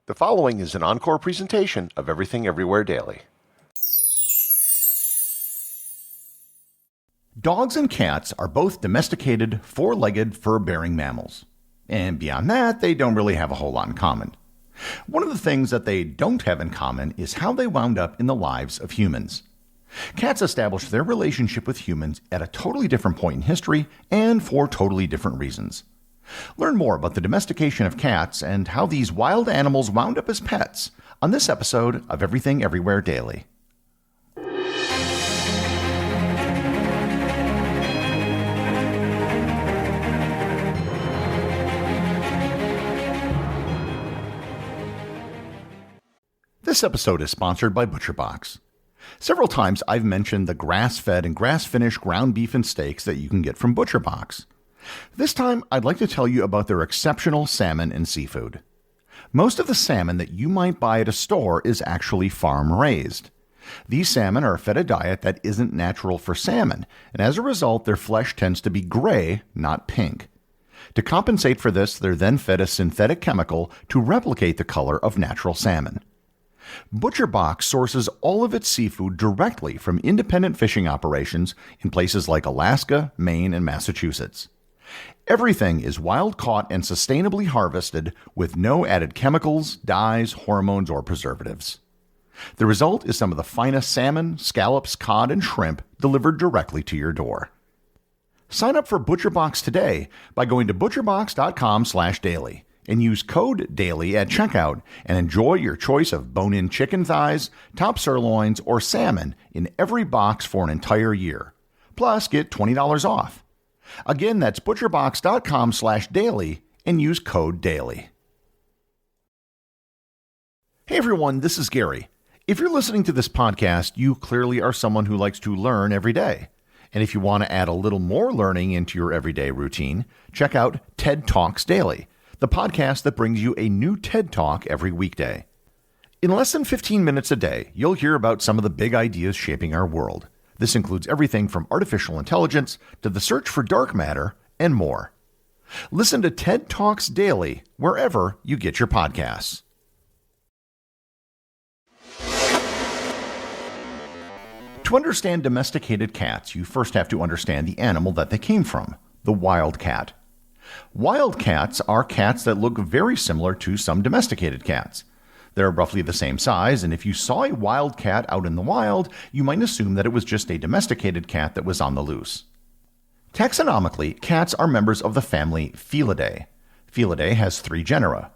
The following is an encore presentation of Everything Everywhere Daily. Dogs and cats are both domesticated, four-legged, fur-bearing mammals. And beyond that, they don't really have a whole lot in common. One of the things that they don't have in common is how they wound up in the lives of humans. Cats established their relationship with humans at a totally different point in history and for totally different reasons. Learn more about the domestication of cats and how these wild animals wound up as pets on this episode of Everything Everywhere Daily. This episode is sponsored by ButcherBox. Several times I've mentioned the grass-fed and grass-finished ground beef and steaks that you can get from ButcherBox. This time, I'd like to tell you about their exceptional salmon and seafood. Most of the salmon that you might buy at a store is actually farm-raised. These salmon are fed a diet that isn't natural for salmon, and as a result, their flesh tends to be gray, not pink. To compensate for this, they're then fed a synthetic chemical to replicate the color of natural salmon. ButcherBox sources all of its seafood directly from independent fishing operations in places like Alaska, Maine, and Massachusetts. Everything is wild-caught and sustainably harvested with no added chemicals, dyes, hormones, or preservatives. The result is some of the finest salmon, scallops, cod, and shrimp delivered directly to your door. Sign up for ButcherBox today by going to butcherbox.com/daily and use code DAILY at checkout and enjoy your choice of bone-in chicken thighs, top sirloins, or salmon in every box for an entire year. Plus, get $20 off. Again, that's butcherbox.com/daily and use code DAILY. Hey everyone, this is Gary. If you're listening to this podcast, you clearly are someone who likes to learn every day. And if you want to add a little more learning into your everyday routine, check out TED Talks Daily, the podcast that brings you a new TED Talk every weekday. In less than 15 minutes a day, you'll hear about some of the big ideas shaping our world. This includes everything from artificial intelligence to the search for dark matter and more. Listen to TED Talks Daily wherever you get your podcasts. To understand domesticated cats, you first have to understand the animal that they came from, the wild cat. Wild cats are cats that look very similar to some domesticated cats. They're roughly the same size, and if you saw a wild cat out in the wild, you might assume that it was just a domesticated cat that was on the loose. Taxonomically, cats are members of the family Felidae. Felidae has 3 genera.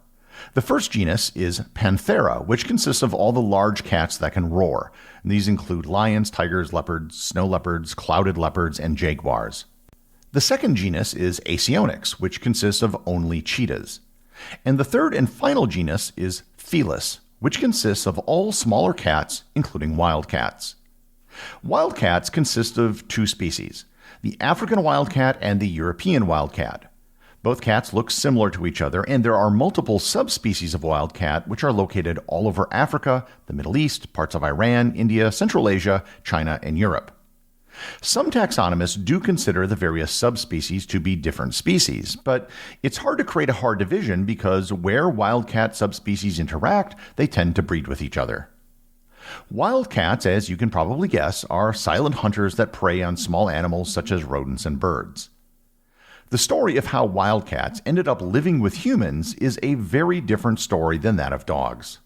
The first genus is Panthera, which consists of all the large cats that can roar. These include lions, tigers, leopards, snow leopards, clouded leopards, and jaguars. The second genus is Asionix, which consists of only cheetahs. And the third and final genus is Felis, which consists of all smaller cats, including wild cats. Wild cats consist of 2 species, the African wildcat and the European wildcat. Both cats look similar to each other, and there are multiple subspecies of wildcat which are located all over Africa, the Middle East, parts of Iran, India, Central Asia, China, and Europe. Some taxonomists do consider the various subspecies to be different species, but it's hard to create a hard division because where wildcat subspecies interact, they tend to breed with each other. Wildcats, as you can probably guess, are silent hunters that prey on small animals such as rodents and birds. The story of how wildcats ended up living with humans is a very different story than that of dogs.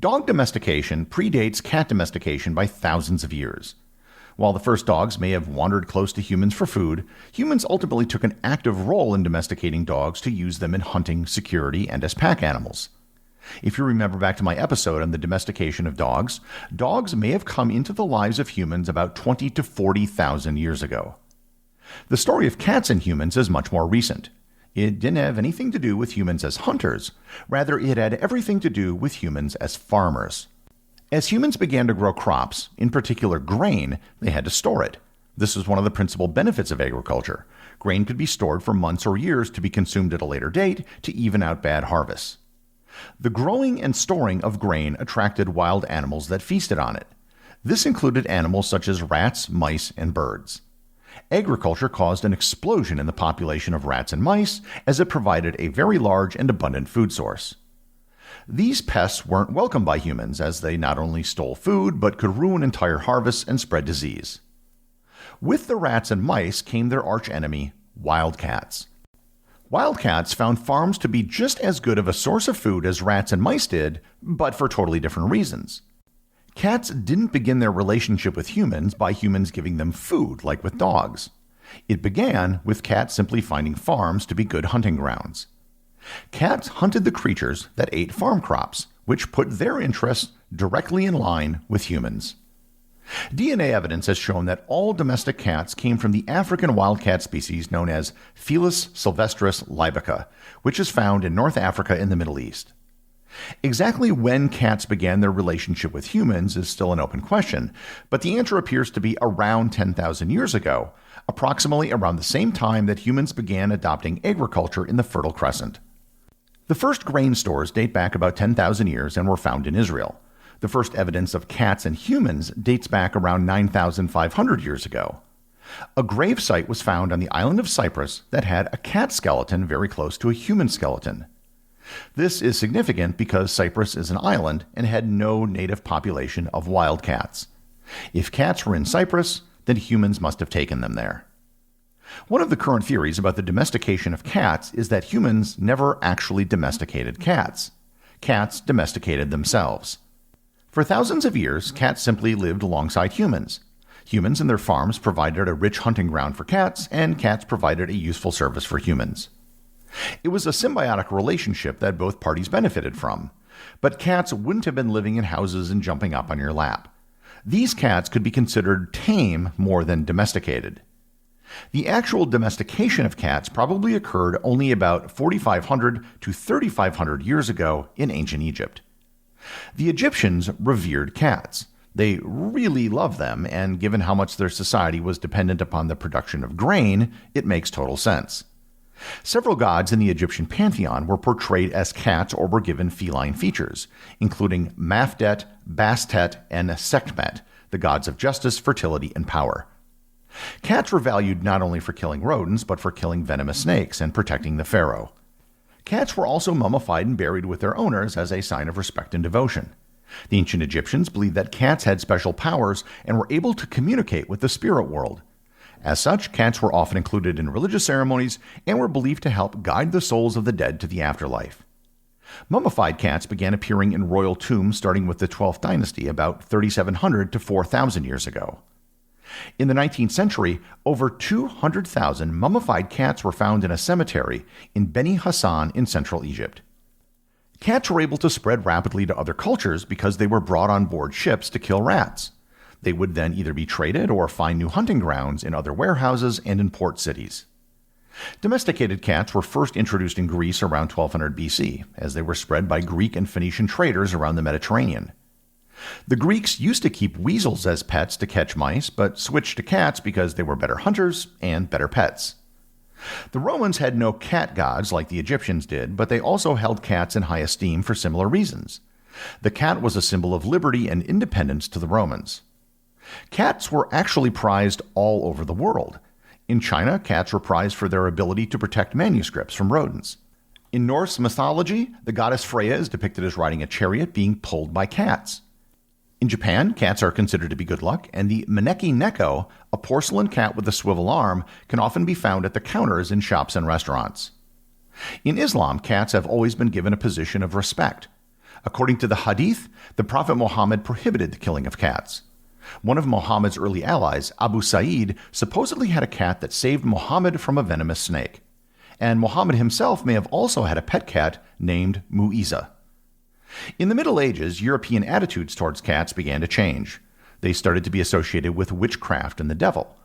Dog domestication predates cat domestication by thousands of years. While the first dogs may have wandered close to humans for food, humans ultimately took an active role in domesticating dogs to use them in hunting, security, and as pack animals. If you remember back to my episode on the domestication of dogs, dogs may have come into the lives of humans about 20 to 40,000 years ago. The story of cats and humans is much more recent. It didn't have anything to do with humans as hunters. Rather, it had everything to do with humans as farmers. As humans began to grow crops, in particular grain, they had to store it. This was one of the principal benefits of agriculture. Grain could be stored for months or years to be consumed at a later date to even out bad harvests. The growing and storing of grain attracted wild animals that feasted on it. This included animals such as rats, mice, and birds. Agriculture caused an explosion in the population of rats and mice as it provided a very large and abundant food source. These pests weren't welcome by humans, as they not only stole food, but could ruin entire harvests and spread disease. With the rats and mice came their archenemy, wildcats. Wildcats found farms to be just as good of a source of food as rats and mice did, but for totally different reasons. Cats didn't begin their relationship with humans by humans giving them food, like with dogs. It began with cats simply finding farms to be good hunting grounds. Cats hunted the creatures that ate farm crops, which put their interests directly in line with humans. DNA evidence has shown that all domestic cats came from the African wildcat species known as Felis sylvestris libica, which is found in North Africa in the Middle East. Exactly when cats began their relationship with humans is still an open question, but the answer appears to be around 10,000 years ago, approximately around the same time that humans began adopting agriculture in the Fertile Crescent. The first grain stores date back about 10,000 years and were found in Israel. The first evidence of cats and humans dates back around 9,500 years ago. A grave site was found on the island of Cyprus that had a cat skeleton very close to a human skeleton. This is significant because Cyprus is an island and had no native population of wild cats. If cats were in Cyprus, then humans must have taken them there. One of the current theories about the domestication of cats is that humans never actually domesticated cats. Cats domesticated themselves. For thousands of years, cats simply lived alongside humans. Humans and their farms provided a rich hunting ground for cats, and cats provided a useful service for humans. It was a symbiotic relationship that both parties benefited from. But cats wouldn't have been living in houses and jumping up on your lap. These cats could be considered tame more than domesticated. The actual domestication of cats probably occurred only about 4,500 to 3,500 years ago in ancient Egypt. The Egyptians revered cats. They really loved them, and given how much their society was dependent upon the production of grain, it makes total sense. Several gods in the Egyptian pantheon were portrayed as cats or were given feline features, including Mafdet, Bastet, and Sekhmet, the gods of justice, fertility, and power. Cats were valued not only for killing rodents, but for killing venomous snakes and protecting the pharaoh. Cats were also mummified and buried with their owners as a sign of respect and devotion. The ancient Egyptians believed that cats had special powers and were able to communicate with the spirit world. As such, cats were often included in religious ceremonies and were believed to help guide the souls of the dead to the afterlife. Mummified cats began appearing in royal tombs starting with the 12th dynasty about 3,700 to 4,000 years ago. In the 19th century, over 200,000 mummified cats were found in a cemetery in Beni Hassan in central Egypt. Cats were able to spread rapidly to other cultures because they were brought on board ships to kill rats. They would then either be traded or find new hunting grounds in other warehouses and in port cities. Domesticated cats were first introduced in Greece around 1200 BC, as they were spread by Greek and Phoenician traders around the Mediterranean. The Greeks used to keep weasels as pets to catch mice, but switched to cats because they were better hunters and better pets. The Romans had no cat gods like the Egyptians did, but they also held cats in high esteem for similar reasons. The cat was a symbol of liberty and independence to the Romans. Cats were actually prized all over the world. In China, cats were prized for their ability to protect manuscripts from rodents. In Norse mythology, the goddess Freya is depicted as riding a chariot being pulled by cats. In Japan, cats are considered to be good luck, and the Maneki Neko, a porcelain cat with a swivel arm, can often be found at the counters in shops and restaurants. In Islam, cats have always been given a position of respect. According to the Hadith, the Prophet Muhammad prohibited the killing of cats. One of Muhammad's early allies, Abu Sa'id, supposedly had a cat that saved Muhammad from a venomous snake. And Muhammad himself may have also had a pet cat named Mu'iza. In the Middle Ages, European attitudes towards cats began to change. They started to be associated with witchcraft and the devil.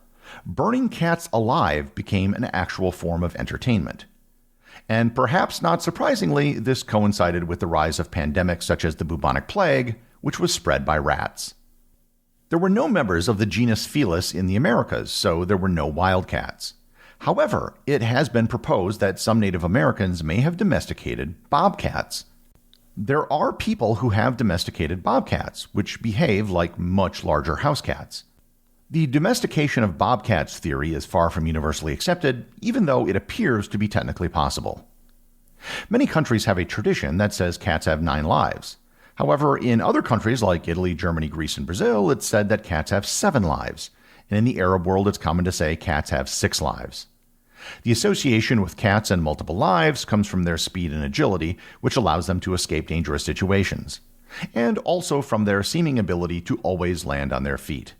Burning cats alive became an actual form of entertainment. And perhaps not surprisingly, this coincided with the rise of pandemics such as the bubonic plague, which was spread by rats. There were no members of the genus Felis in the Americas, so there were no wildcats. However, it has been proposed that some Native Americans may have domesticated bobcats. There are people who have domesticated bobcats, which behave like much larger house cats. The domestication of bobcats theory is far from universally accepted, even though it appears to be technically possible. Many countries have a tradition that says cats have 9 lives. However, in other countries like Italy, Germany, Greece, and Brazil, it's said that cats have 7 lives. And in the Arab world, it's common to say cats have 6 lives. The association with cats and multiple lives comes from their speed and agility, which allows them to escape dangerous situations, and also from their seeming ability to always land on their feet.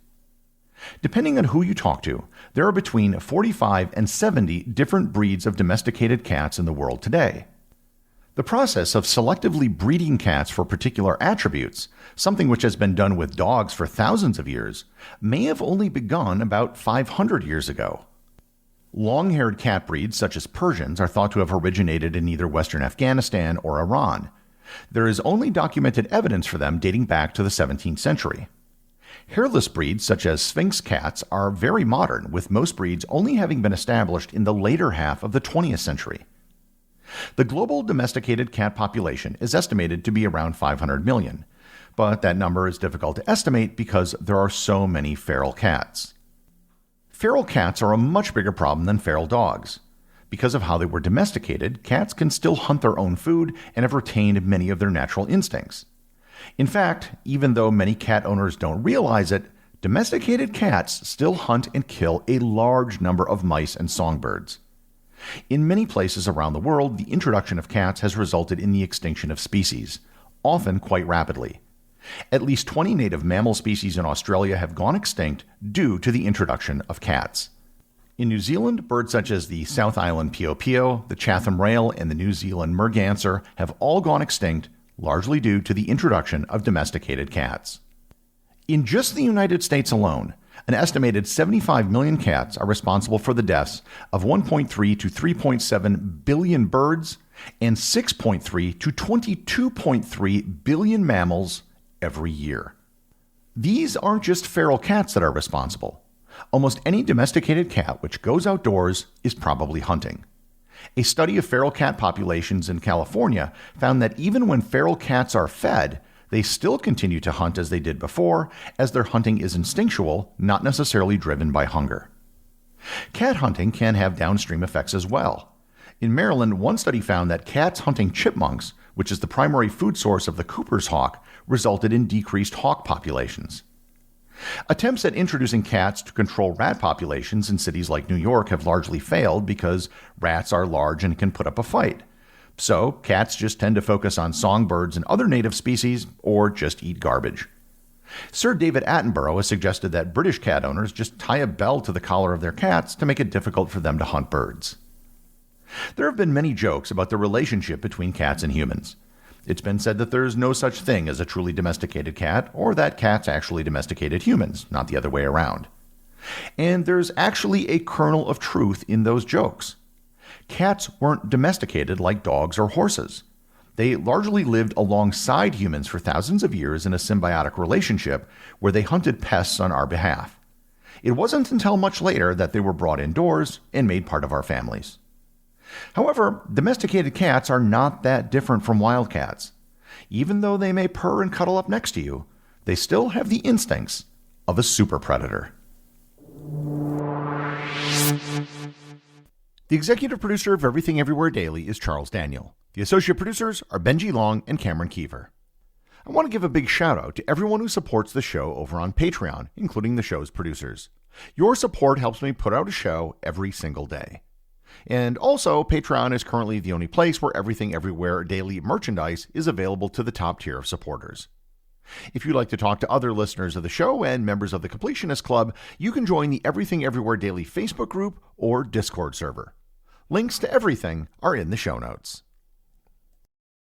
Depending on who you talk to, there are between 45 and 70 different breeds of domesticated cats in the world today. The process of selectively breeding cats for particular attributes, something which has been done with dogs for thousands of years, may have only begun about 500 years ago. Long-haired cat breeds such as Persians are thought to have originated in either Western Afghanistan or Iran. There is only documented evidence for them dating back to the 17th century. Hairless breeds such as Sphinx cats are very modern, with most breeds only having been established in the later half of the 20th century. The global domesticated cat population is estimated to be around 500 million, but that number is difficult to estimate because there are so many feral cats. Feral cats are a much bigger problem than feral dogs. Because of how they were domesticated, cats can still hunt their own food and have retained many of their natural instincts. In fact, even though many cat owners don't realize it, domesticated cats still hunt and kill a large number of mice and songbirds. In many places around the world, the introduction of cats has resulted in the extinction of species, often quite rapidly. At least 20 native mammal species in Australia have gone extinct due to the introduction of cats. In New Zealand, birds such as the South Island pio-pio, the Chatham rail, and the New Zealand merganser have all gone extinct, largely due to the introduction of domesticated cats. In just the United States alone, an estimated 75 million cats are responsible for the deaths of 1.3 to 3.7 billion birds and 6.3 to 22.3 billion mammals every year. These aren't just feral cats that are responsible. Almost any domesticated cat which goes outdoors is probably hunting. A study of feral cat populations in California found that even when feral cats are fed, they still continue to hunt as they did before, as their hunting is instinctual, not necessarily driven by hunger. Cat hunting can have downstream effects as well. In Maryland, one study found that cats hunting chipmunks, which is the primary food source of the Cooper's hawk, resulted in decreased hawk populations. Attempts at introducing cats to control rat populations in cities like New York have largely failed because rats are large and can put up a fight. So, cats just tend to focus on songbirds and other native species, or just eat garbage. Sir David Attenborough has suggested that British cat owners just tie a bell to the collar of their cats to make it difficult for them to hunt birds. There have been many jokes about the relationship between cats and humans. It's been said that there is no such thing as a truly domesticated cat, or that cats actually domesticated humans, not the other way around. And there's actually a kernel of truth in those jokes. Cats weren't domesticated like dogs or horses. They largely lived alongside humans for thousands of years in a symbiotic relationship where they hunted pests on our behalf. It wasn't until much later that they were brought indoors and made part of our families. However, domesticated cats are not that different from wild cats. Even though they may purr and cuddle up next to you, they still have the instincts of a super predator. The executive producer of Everything Everywhere Daily is Charles Daniel. The associate producers are Benji Long and Cameron Kieffer. I want to give a big shout out to everyone who supports the show over on Patreon, including the show's producers. Your support helps me put out a show every single day. And also, Patreon is currently the only place where Everything Everywhere Daily merchandise is available to the top tier of supporters. If you'd like to talk to other listeners of the show and members of the Completionist Club, you can join the Everything Everywhere Daily Facebook group or Discord server. Links to everything are in the show notes.